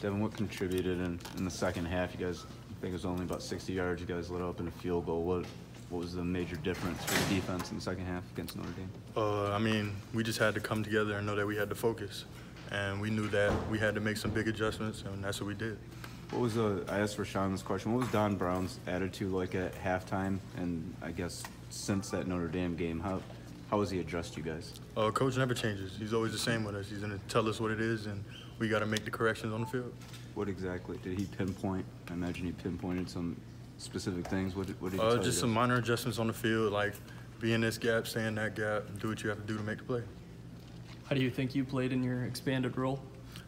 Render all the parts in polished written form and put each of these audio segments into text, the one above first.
Devin, what contributed in the second half? You guys, I think it was only about 60 yards. You guys let up in a field goal. What was the major difference for the defense in the second half against Notre Dame? I mean, we just had to come together and know that we had to focus. And we knew that we had to make some big adjustments, and that's what we did. What was I asked Rashawn this question. What was Don Brown's attitude like at halftime? And I guess since that Notre Dame game, how has he addressed you guys? Coach never changes. He's always the same with us. He's going to tell us what it is, and we got to make the corrections on the field. What exactly did he pinpoint? I imagine he pinpointed some specific things. What did he tell you? Just some minor adjustments on the field, like be in this gap, stay in that gap, and do what you have to do to make the play. How do you think you played in your expanded role?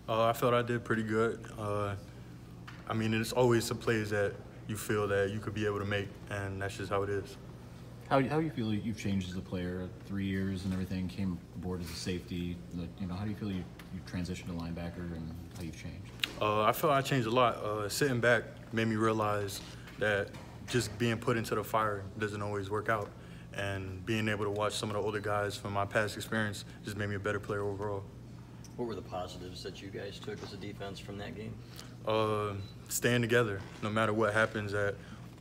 I felt I did pretty good. I mean, it's always some plays that you feel that you could be able to make, and that's just how it is. How do you feel you've changed as a player? 3 years and everything, came aboard as a safety. How do you feel you transitioned to linebacker and how you've changed? I felt I changed a lot. Sitting back made me realize that just being put into the fire doesn't always work out. And being able to watch some of the older guys from my past experience just made me a better player overall. What were the positives that you guys took as a defense from that game? Staying together, no matter what happens.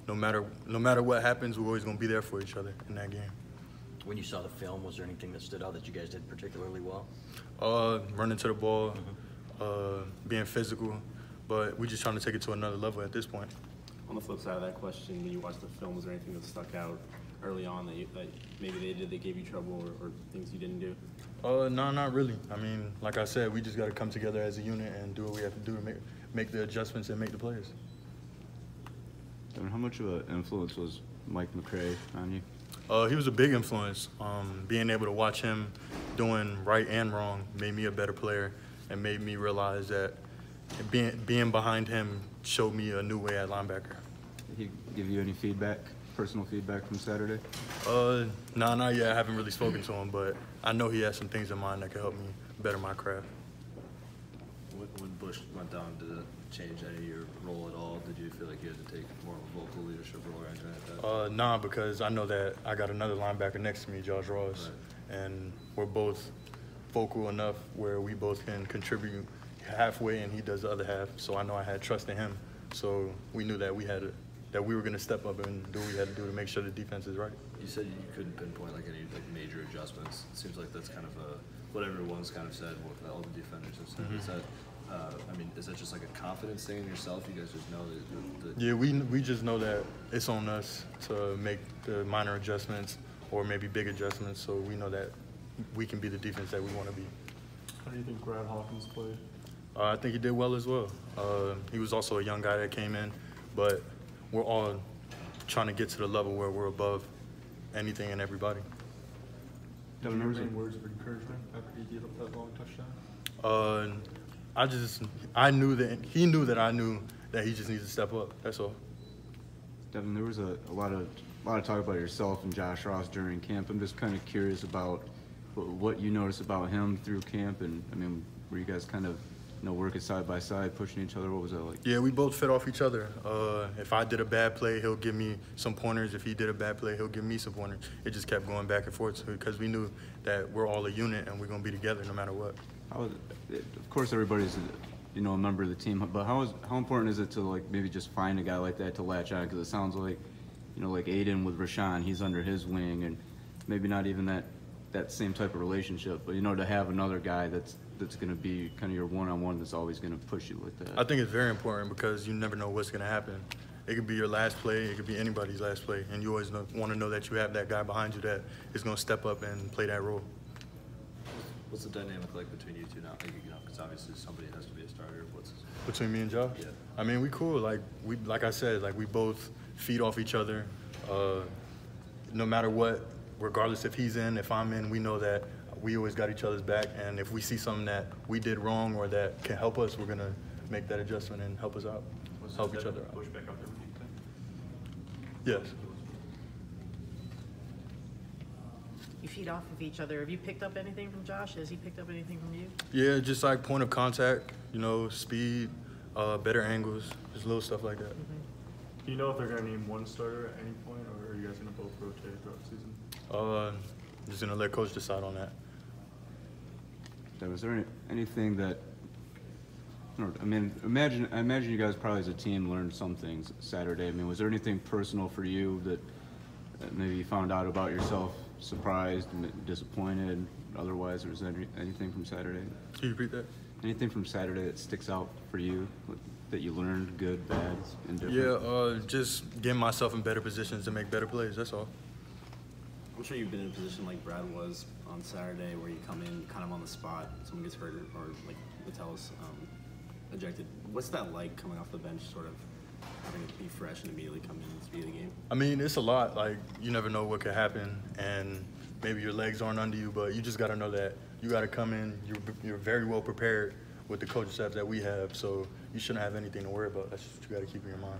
No matter what happens, we're always going to be there for each other in that game. When you saw the film, was there anything that stood out that you guys did particularly well? Running to the ball, being physical, but we're just trying to take it to another level at this point. On the flip side of that question, when you watched the film, was there anything that stuck out early on that maybe they gave you trouble or things you didn't do? No, not really. I mean, like I said, we just got to come together as a unit and do what we have to do to make the adjustments and make the plays. Devin, how much of an influence was Mike McCray on you? He was a big influence. Being able to watch him doing right and wrong made me a better player and made me realize that being behind him showed me a new way at linebacker. Did he give you any feedback, personal feedback from Saturday? No, not yet. I haven't really spoken to him, but I know he has some things in mind that could help me better my craft. When Bush went down, did it change any of your role at all? Did you feel like you had to take more of a vocal leadership role or anything like that? Nah, because I know that I got another linebacker next to me, Josh Ross, right. And we're both vocal enough where we both can contribute halfway and he does the other half. So I know I had trust in him. So we knew that we were going to step up and do what we had to do to make sure the defense is right. You said you couldn't pinpoint like any major adjustments. It seems like that's kind of what everyone's kind of said, what all the defenders have said. Mm-hmm. Is that is that just like a confidence thing in yourself? You guys just know that? Yeah, we just know that it's on us to make the minor adjustments or maybe big adjustments, so we know that we can be the defense that we want to be. How do you think Brad Hawkins played? I think he did well as well. He was also a young guy that came in, but we're all trying to get to the level where we're above anything and everybody. Did you have any words of encouragement after he gave up that long touchdown? I knew that he knew that I knew that he just needs to step up. That's all. Devin, there was a lot of talk about yourself and Josh Ross during camp. I'm just kind of curious about what you noticed about him through camp, and I mean, were you guys kind of working side by side, pushing each other? What was that like? Yeah, we both fed off each other. If I did a bad play, he'll give me some pointers. If he did a bad play, he'll give me some pointers. It just kept going back and forth because we knew that we're all a unit and we're going to be together no matter what. Of course, everybody's a member of the team, but how important is it to maybe just find a guy like that to latch on? Because it sounds like like Aiden with Rashawn, he's under his wing, and maybe not even that same type of relationship, but to have another guy that's going to be kind of your one-on-one that's always going to push you like that. I think it's very important because you never know what's going to happen. It could be your last play, it could be anybody's last play, and you always want to know that you have that guy behind you that is going to step up and play that role. What's the dynamic like between you two now? Because obviously somebody has to be a starter. Between me and Josh? Yeah. I mean, we cool. Like I said, we both feed off each other. No matter what, regardless if he's in, if I'm in, we know that we always got each other's back. And if we see something that we did wrong or that can help us, we're gonna make that adjustment and help us out, help each other out. Push back up there with Yes. You feed off of each other. Have you picked up anything from Josh? Has he picked up anything from you? Yeah, just point of contact, speed, better angles, just little stuff like that. Mm-hmm. Do you know if they're going to name one starter at any point, or are you guys going to both rotate throughout the season? Just going to let Coach decide on that. Was there anything that I mean, I imagine you guys probably as a team learned some things Saturday. I mean, was there anything personal for you that maybe you found out about yourself, surprised, disappointed, otherwise, or was there anything from Saturday? Can you repeat that? Anything from Saturday that sticks out for you that you learned, good, bad, indifferent? Yeah, just getting myself in better positions to make better plays, that's all. I'm sure you've been in a position like Brad was on Saturday where you come in kind of on the spot, someone gets hurt or like Metellus ejected. What's that like coming off the bench, sort of having to be fresh and immediately come in and speed the game? I mean, it's a lot. Like, you never know what could happen, and maybe your legs aren't under you, but you just got to know that you got to come in. You're very well prepared with the coaching staff that we have, so you shouldn't have anything to worry about. That's just what you got to keep in your mind.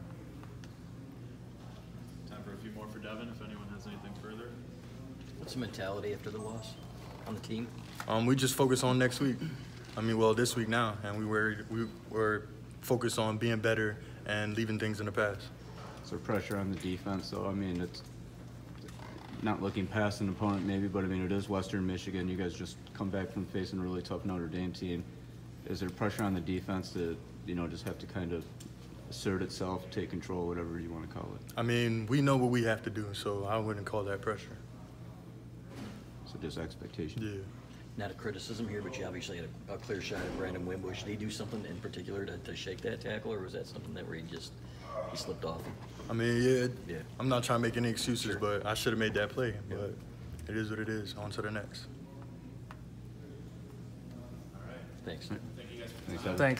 Time for a few more for Devin, if anyone has anything further. What's the mentality after the loss on the team? We just focus on next week. I mean, well, this week now, and we were focused on being better and leaving things in the past. So pressure on the defense, so I mean, it's not looking past an opponent maybe, but I mean, it is Western Michigan. You guys just come back from facing a really tough Notre Dame team. Is there pressure on the defense to, just have to kind of assert itself, take control, whatever you want to call it? I mean, we know what we have to do, so I wouldn't call that pressure. So just expectation? Yeah. Not a criticism here, but you obviously had a clear shot at Brandon Wimbush. Did he do something in particular to shake that tackle, or was that something that where he slipped off? I mean, yeah. I'm not trying to make any excuses, Sure. but I should have made that play. But it is what it is. On to the next. Thanks. Thanks, Devin. Thanks.